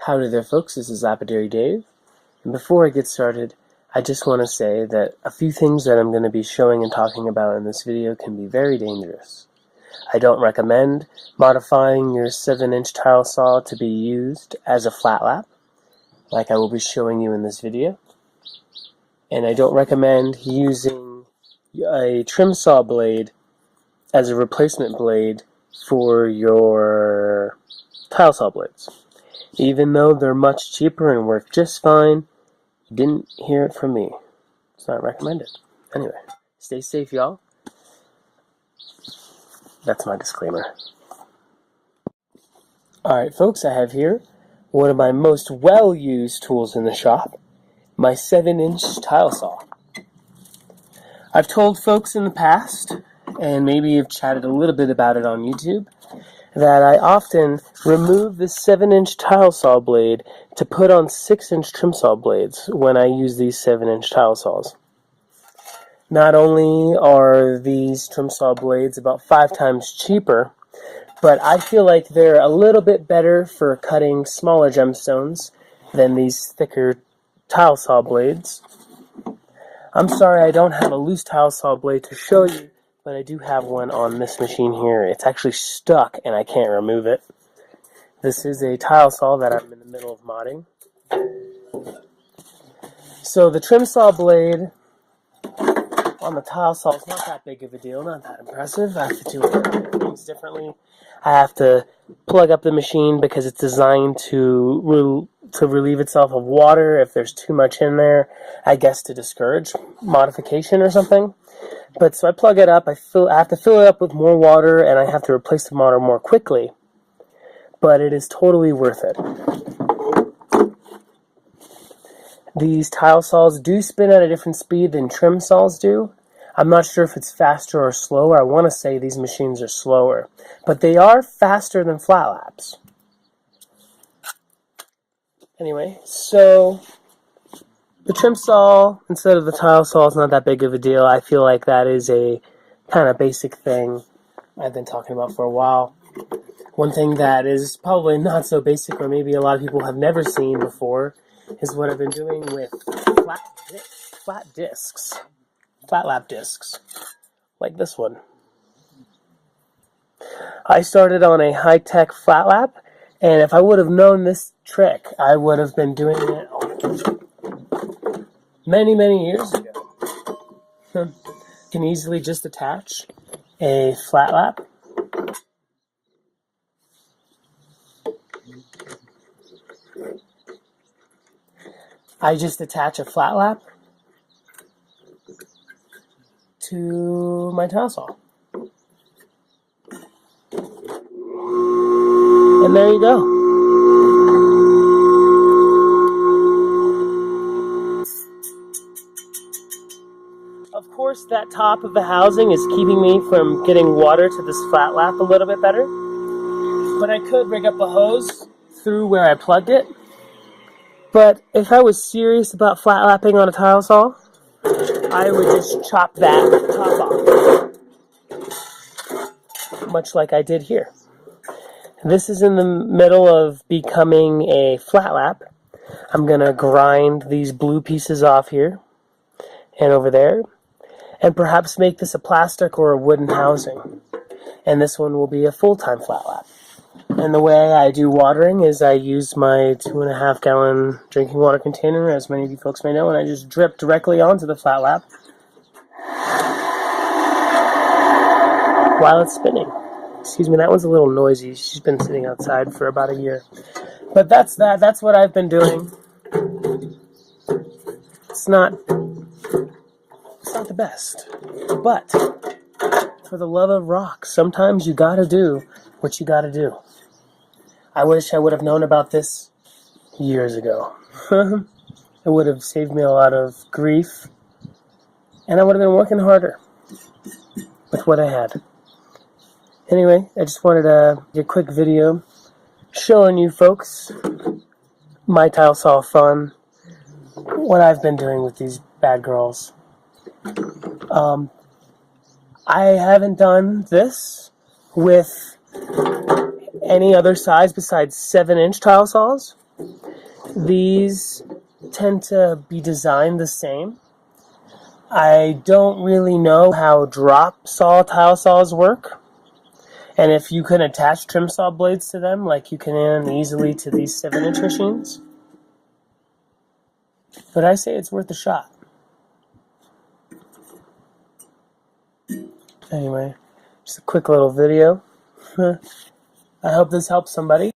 Howdy there folks, this is Lapidary Dave, and before I get started, I just want to say that a few things that I'm going to be showing and talking about in this video can be very dangerous. I don't recommend modifying your 7-inch tile saw to be used as a flat lap, like I will be showing you in this video, and I don't recommend using a trim saw blade as a replacement blade for your tile saw blades. Even though they're much cheaper and work just fine, you didn't hear it from me. It's not recommended. Anyway, stay safe, y'all. That's my disclaimer. Alright, folks, I have here one of my most well-used tools in the shop, my 7-inch tile saw. I've told folks in the past, and maybe you've chatted a little bit about it on YouTube, that I often remove the 7-inch tile saw blade to put on 6-inch trim saw blades when I use these 7-inch tile saws. Not only are these trim saw blades about 5 times cheaper, but I feel like they're a little bit better for cutting smaller gemstones than these thicker tile saw blades. I'm sorry I don't have a loose tile saw blade to show you, but I do have one on this machine here. It's actually stuck and I can't remove it. This is a tile saw that I'm in the middle of modding. So the trim saw blade on the tile saw is not that big of a deal, not that impressive. I have to do things differently. I have to plug up the machine because it's designed to relieve itself of water if there's too much in there, I guess to discourage modification or something. But so I plug it up, I have to fill it up with more water, and I have to replace the motor more quickly. But it is totally worth it. These tile saws do spin at a different speed than trim saws do. I'm not sure if it's faster or slower. I want to say these machines are slower. But they are faster than flat laps. Anyway, so the trim saw instead of the tile saw is not that big of a deal. I feel like that is a kind of basic thing I've been talking about for a while. One thing that is probably not so basic, or maybe a lot of people have never seen before, is what I've been doing with flat lap discs, like this one. I started on a high-tech flat lap, and if I would have known this trick, I would have been doing it many, many years ago. You can easily just attach a flat lap. I just attach a flat lap to my tile saw. And there you go. Of course, that top of the housing is keeping me from getting water to this flat lap a little bit better. But I could rig up a hose through where I plugged it. But if I was serious about flat lapping on a tile saw, I would just chop that top off. Much like I did here. This is in the middle of becoming a flat lap. I'm going to grind these blue pieces off here and over there, and perhaps make this a plastic or a wooden housing. And this one will be a full-time flat lap. And the way I do watering is I use my 2.5 gallon drinking water container, as many of you folks may know, and I just drip directly onto the flat lap while it's spinning. Excuse me, that one's a little noisy. She's been sitting outside for about a year. But that's that. That's what I've been doing. It's not the best. But for the love of rock, sometimes you gotta do what you gotta do. I wish I would have known about this years ago. It would have saved me a lot of grief, and I would have been working harder with what I had. Anyway, I just wanted to do a quick video showing you folks my tile saw fun, what I've been doing with these bad girls. I haven't done this with any other size besides 7-inch tile saws. These tend to be designed the same. I don't really know how drop saw tile saws work, and if you can attach trim saw blades to them like you can easily to these 7-inch machines. But I say it's worth a shot. Anyway, just a quick little video. I hope this helps somebody.